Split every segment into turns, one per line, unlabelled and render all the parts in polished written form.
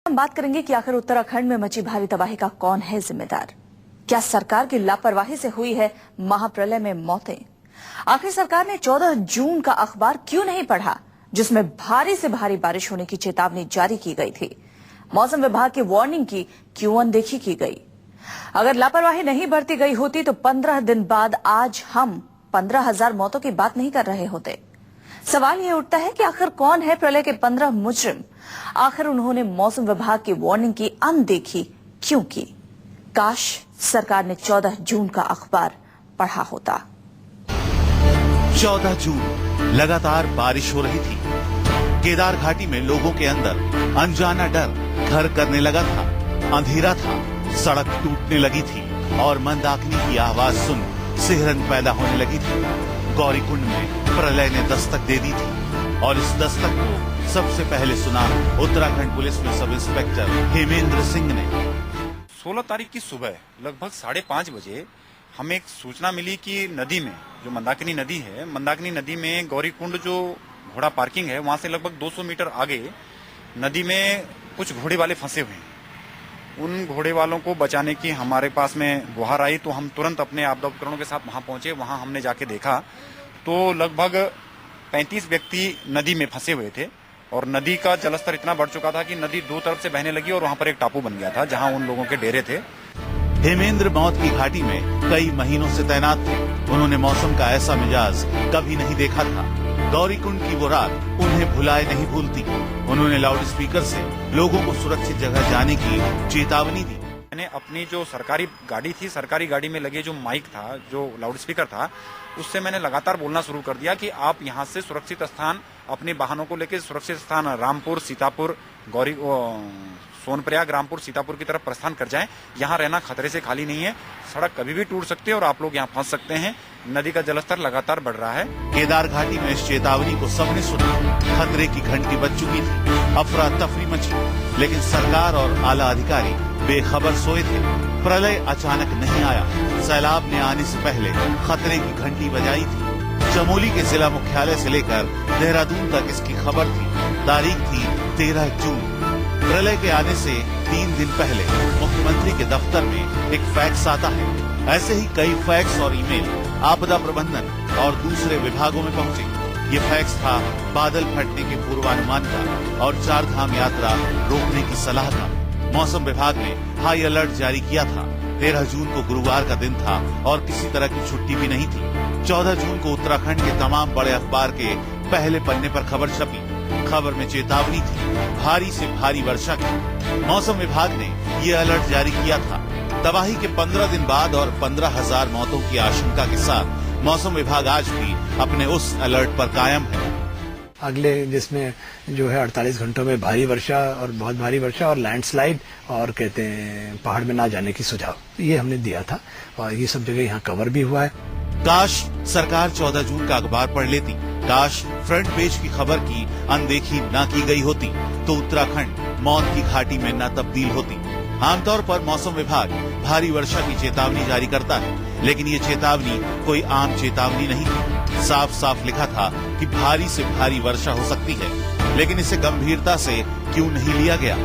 हम बात करेंगे कि आखिर उत्तराखंड में मची भारी तबाही का कौन है जिम्मेदार। क्या सरकार की लापरवाही से हुई है महाप्रलय में मौतें? आखिर सरकार ने 14 जून का अखबार क्यों नहीं पढ़ा, जिसमें भारी से भारी बारिश होने की चेतावनी जारी की गई थी? मौसम विभाग की वार्निंग की क्यों अनदेखी की गई? अगर लापरवाही नहीं बरती गई होती तो 15 दिन बाद आज हम 15,000 मौतों की बात नहीं कर रहे होते। सवाल ये उठता है कि आखिर कौन है प्रलय के 15 मुजरिम? आखिर उन्होंने मौसम विभाग की वार्निंग की अनदेखी क्यों की? काश सरकार ने 14 जून का अखबार पढ़ा होता।
14 जून लगातार बारिश हो रही थी। केदार घाटी में लोगों के अंदर अनजाना डर घर करने लगा था। अंधेरा था, सड़क टूटने लगी थी और मंदाकिनी की आवाज सुन सिहरन पैदा होने लगी थी। गौरीकुंड में प्रलय ने दस्तक दे दी थी और इस दस्तक को सबसे पहले सुना उत्तराखंड पुलिस में सब इंस्पेक्टर हेमेंद्र सिंह ने।
16 तारीख की सुबह लगभग 5:30 बजे हमें एक सूचना मिली कि नदी में, जो मंदाकिनी नदी है, मंदाकिनी नदी में गौरीकुंड जो घोड़ा पार्किंग है, वहां से लगभग 200 मीटर आगे नदी में कुछ घोड़े वाले फंसे हुए हैं। उन घोड़े वालों को बचाने की हमारे पास में गुहार आई तो हम तुरंत अपने आपदा उपकरणों के साथ वहां पहुंचे। वहां हमने जाके देखा तो लगभग 35 व्यक्ति नदी में फंसे हुए थे और नदी का जलस्तर इतना बढ़ चुका था कि नदी दो तरफ से बहने लगी और वहां पर एक टापू बन गया था जहां उन लोगों के डेरे थे।
हेमेंद्र मौत की घाटी में कई महीनों से तैनात थे। उन्होंने मौसम का ऐसा मिजाज कभी नहीं देखा था। गौरीकुंड की वो रात उन्हें भुलाए नहीं भूलती। उन्होंने लाउड स्पीकर से लोगों को सुरक्षित जगह जाने की चेतावनी दी।
मैंने अपनी जो सरकारी गाड़ी थी, सरकारी गाड़ी में लगे जो माइक था, जो लाउड स्पीकर था, उससे मैंने लगातार बोलना शुरू कर दिया कि आप यहाँ से सुरक्षित स्थान, अपने वाहनों को लेकर सुरक्षित स्थान रामपुर, सीतापुर, सोनप्रयाग, रामपुर, सीतापुर की तरफ प्रस्थान कर जाएं। यहाँ रहना खतरे से खाली नहीं है। सड़क कभी भी टूट सकती है और आप लोग यहाँ फंस सकते हैं। नदी का जलस्तर लगातार बढ़ रहा है।
केदार घाटी में इस चेतावनी को सबने सुना। खतरे की घंटी बज चुकी थी। अफरा तफरी मची, लेकिन सरकार और आला अधिकारी बेखबर सोए थे। प्रलय अचानक नहीं आया। सैलाब ने आने से पहले खतरे की घंटी बजाई थी। चमोली के जिला मुख्यालय से लेकर देहरादून तक इसकी खबर थी। तारीख थी 13 जून। प्रलय के आने से 3 दिन पहले मुख्यमंत्री के दफ्तर में एक फैक्स आता है। ऐसे ही कई फैक्स और ईमेल आपदा प्रबंधन और दूसरे विभागों में पहुंचे। ये फैक्स था बादल फटने के पूर्वानुमान का और 4 धाम यात्रा रोकने की सलाह का। मौसम विभाग ने हाई अलर्ट जारी किया था। 13 जून को गुरुवार का दिन था और किसी तरह की छुट्टी भी नहीं थी। 14 जून को उत्तराखंड के तमाम बड़े अखबार के पहले पन्ने पर खबर छपी। खबर में चेतावनी थी भारी से भारी वर्षा की। मौसम विभाग ने ये अलर्ट जारी किया था। तबाही के 15 दिन बाद और 15,000 मौतों की आशंका के साथ मौसम विभाग आज भी अपने उस अलर्ट पर कायम है।
अगले जिसमें जो है 48 घंटों में भारी वर्षा और बहुत भारी वर्षा और लैंडस्लाइड और कहते हैं पहाड़ में ना जाने की सुझाव, ये हमने दिया था और ये सब जगह यहाँ कवर भी हुआ है।
काश सरकार 14 जून का अखबार पढ़ लेती। काश फ्रंट पेज की खबर की अनदेखी न की गई होती तो उत्तराखंड मौत की घाटी में न तब्दील होती। आमतौर पर मौसम विभाग भारी वर्षा की चेतावनी जारी करता है, लेकिन ये चेतावनी कोई आम चेतावनी नहीं थी। साफ साफ लिखा था कि भारी से भारी वर्षा हो सकती है, लेकिन इसे गंभीरता से क्यों नहीं लिया गया?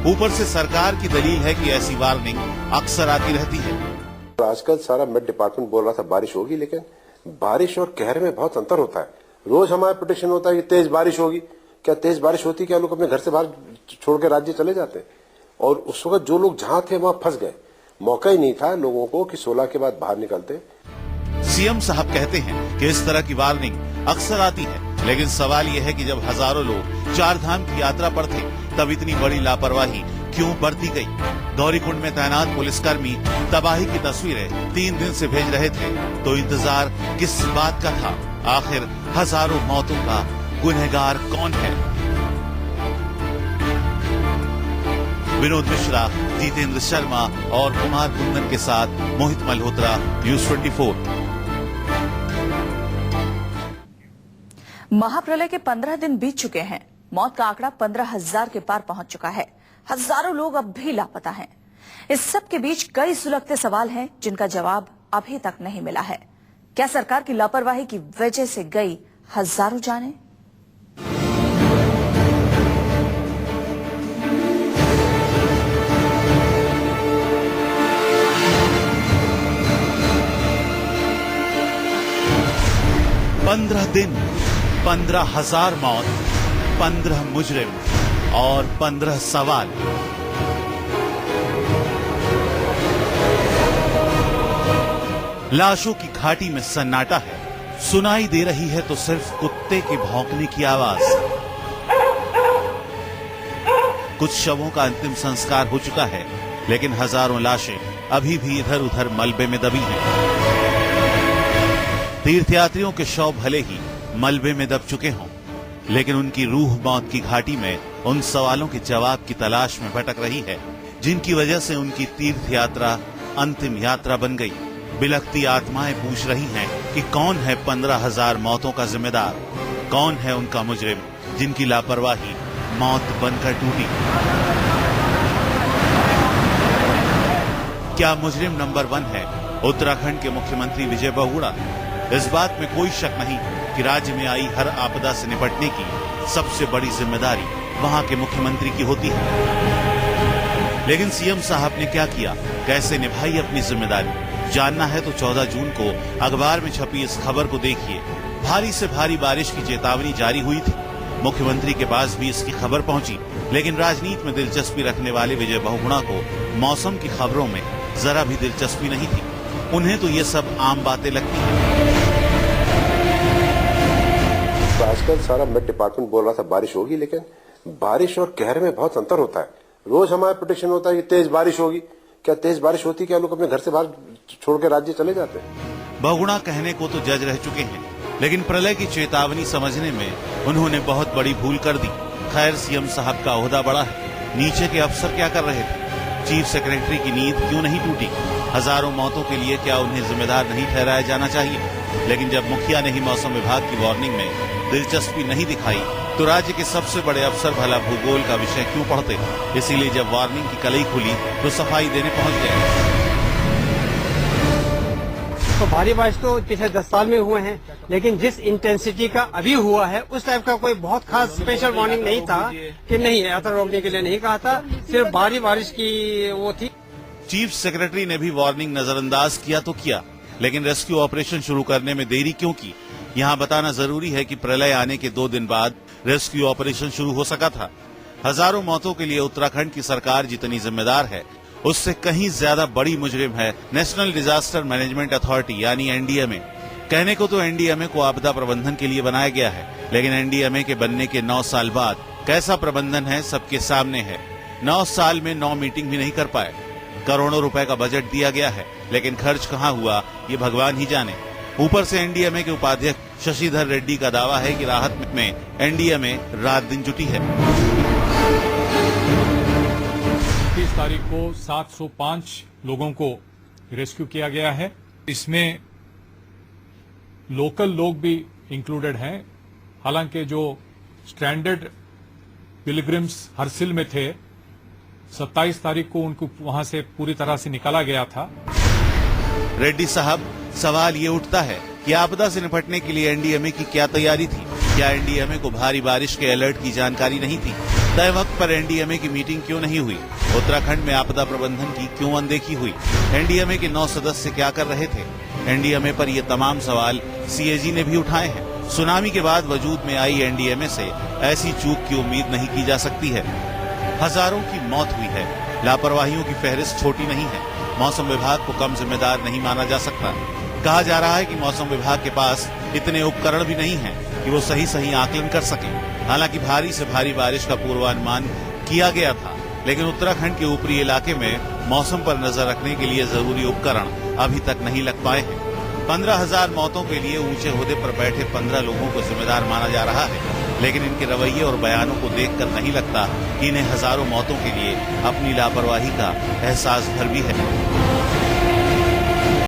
ऊपर से सरकार की दलील है कि ऐसी वार्निंग अक्सर आती रहती है।
आजकल सारा मेट डिपार्टमेंट बोल रहा था बारिश होगी, लेकिन बारिश और कहर में बहुत अंतर होता है। रोज हमारा प्रेडिक्शन होता है कि तेज बारिश होगी। क्या तेज बारिश होती? क्या लोग अपने घर से बाहर छोड़ के राज्य चले जाते हैं? और उस वक्त जो लोग जहां थे वहां फंस गए। मौका ही नहीं था लोगों को कि 16 के बाद बाहर निकलते।
सीएम साहब कहते हैं कि इस तरह की वार्निंग अक्सर आती है, लेकिन सवाल यह है कि जब हजारों लोग 4 धाम की यात्रा पर थे तब इतनी बड़ी लापरवाही क्यों बरती गई? गौरीकुंड में तैनात पुलिसकर्मी तबाही की तस्वीरें 3 दिन से भेज रहे थे, तो इंतजार किस बात का था? आखिर हजारों मौतों का गुनहगार कौन है? विनोद मिश्रा, जितेंद्र शर्मा और कुमार कुंदन के साथ मोहित मल्होत्रा, न्यूज 24।
महाप्रलय के 15 दिन बीत चुके हैं। मौत का आंकड़ा 15,000 के पार पहुंच चुका है। हजारों लोग अब भी लापता हैं। इस सब के बीच कई सुलगते सवाल हैं जिनका जवाब अभी तक नहीं मिला है। क्या सरकार की लापरवाही की वजह से गई हजारों जानें?
15 दिन, 15,000 मौत, 15 मुजरिम और 15 सवाल। लाशों की घाटी में सन्नाटा है। सुनाई दे रही है तो सिर्फ कुत्ते के भौंकने की आवाज। कुछ शवों का अंतिम संस्कार हो चुका है, लेकिन हजारों लाशें अभी भी इधर उधर मलबे में दबी हैं। तीर्थयात्रियों के शव भले ही मलबे में दब चुके हों, लेकिन उनकी रूह मौत की घाटी में उन सवालों के जवाब की तलाश में भटक रही है, जिनकी वजह से उनकी तीर्थ यात्रा अंतिम यात्रा बन गई। बिलखती आत्माएं पूछ रही हैं कि कौन है 15,000 मौतों का जिम्मेदार, कौन है उनका मुजरिम जिनकी लापरवाही मौत बनकर टूटी। क्या मुजरिम नंबर 1 है उत्तराखंड के मुख्यमंत्री विजय बहुगुणा? इस बात में कोई शक नहीं कि राज्य में आई हर आपदा से निपटने की सबसे बड़ी जिम्मेदारी वहां के मुख्यमंत्री की होती है। लेकिन सीएम साहब ने क्या किया, कैसे निभाई अपनी जिम्मेदारी? जानना है तो 14 जून को अखबार में छपी इस खबर को देखिए। भारी से भारी बारिश की चेतावनी जारी हुई थी, मुख्यमंत्री के पास भी इसकी खबर पहुंची, लेकिन राजनीति में दिलचस्पी रखने वाले विजय बहुगुणा को मौसम की खबरों में जरा भी दिलचस्पी नहीं थी। उन्हें तो ये सब आम बातें लगती हैं।
तो आजकल सारा मेट डिपार्टमेंट बोल रहा था बारिश होगी, लेकिन बारिश और कहर में बहुत अंतर होता है। रोज हमारा प्रेडिक्शन होता है कि तेज बारिश होगी। क्या तेज बारिश होती, क्या लोग अपने घर से बाहर छोड़ के राज्य चले जाते हैं?
बहुगुणा कहने को तो जज रह चुके हैं, लेकिन प्रलय की चेतावनी समझने में उन्होंने बहुत बड़ी भूल कर दी। खैर, सीएम साहब का ओहदा बड़ा है, नीचे के अफसर क्या कर रहे थे? चीफ सेक्रेटरी की नींद क्यों नहीं टूटी? हजारों मौतों के लिए क्या उन्हें जिम्मेदार नहीं ठहराया जाना चाहिए? लेकिन जब मुखिया ने ही मौसम विभाग की वार्निंग में दिलचस्पी नहीं दिखाई, तो राज्य के सबसे बड़े अफसर भला भूगोल का विषय क्यों पढ़ते? इसीलिए जब वार्निंग की कलई खुली तो सफाई देने पहुंच गए।
तो भारी बारिश तो पिछले 10 साल में हुए हैं, लेकिन जिस इंटेंसिटी का अभी हुआ है उस टाइप का कोई बहुत खास स्पेशल वार्निंग नहीं था कि नहीं यात्रा रोकने के लिए नहीं कहा था, सिर्फ भारी बारिश की वो थी।
चीफ सेक्रेटरी ने भी वार्निंग नजरअंदाज किया तो किया, लेकिन रेस्क्यू ऑपरेशन शुरू करने में देरी क्यों की? यहाँ बताना जरूरी है कि प्रलय आने के 2 दिन बाद रेस्क्यू ऑपरेशन शुरू हो सका था। हजारों मौतों के लिए उत्तराखंड की सरकार जितनी जिम्मेदार है, उससे कहीं ज्यादा बड़ी मुजरिम है नेशनल डिजास्टर मैनेजमेंट अथॉरिटी यानी एनडीएमए। कहने को तो एनडीएमए को आपदा प्रबंधन के लिए बनाया गया है, लेकिन एनडीएमए के बनने के 9 साल बाद कैसा प्रबंधन है सबके सामने है। 9 साल में 9 मीटिंग भी नहीं कर पाए। करोड़ों रुपए का बजट दिया गया है, लेकिन खर्च कहाँ हुआ ये भगवान ही जाने। ऊपर से एनडीएमए के उपाध्यक्ष शशिधर रेड्डी का दावा है कि राहत में एनडीएमए रात दिन जुटी है।
30 तारीख को 705 लोगों को रेस्क्यू किया गया है। इसमें लोकल लोग भी इंक्लूडेड हैं। हालांकि जो स्ट्रैंडेड पिलग्रिम्स हरसिल में थे, 27 तारीख को उनको वहां से पूरी तरह से निकाला गया था।
रेड्डी साहब, सवाल ये उठता है कि आपदा से निपटने के लिए एनडीएमए की क्या तैयारी थी? क्या एनडीएमए को भारी बारिश के अलर्ट की जानकारी नहीं थी? तय वक्त पर एनडीएमए की मीटिंग क्यों नहीं हुई? उत्तराखंड में आपदा प्रबंधन की क्यों अनदेखी हुई? एनडीएमए के 9 सदस्य क्या कर रहे थे? एनडीएमए पर ये तमाम सवाल सीएजी ने भी उठाए हैं। सुनामी के बाद वजूद में आई एनडीएमए से ऐसी चूक की उम्मीद नहीं की जा सकती है। हजारों की मौत हुई है। लापरवाहियों की फहरिस्त छोटी नहीं है। मौसम विभाग को कम जिम्मेदार नहीं माना जा सकता। कहा जा रहा है कि मौसम विभाग के पास इतने उपकरण भी नहीं हैं कि वो सही आकलन कर सके। हालांकि भारी से भारी बारिश का पूर्वानुमान किया गया था, लेकिन उत्तराखंड के ऊपरी इलाके में मौसम पर नजर रखने के लिए जरूरी उपकरण अभी तक नहीं लग पाए हैं। 15,000 मौतों के लिए ऊंचे ओहदे पर बैठे 15 लोगों को जिम्मेदार माना जा रहा है, लेकिन इनके रवैये और बयानों को देखकर नहीं लगता कि इन्हें हजारों मौतों के लिए अपनी लापरवाही का एहसास भर भी है।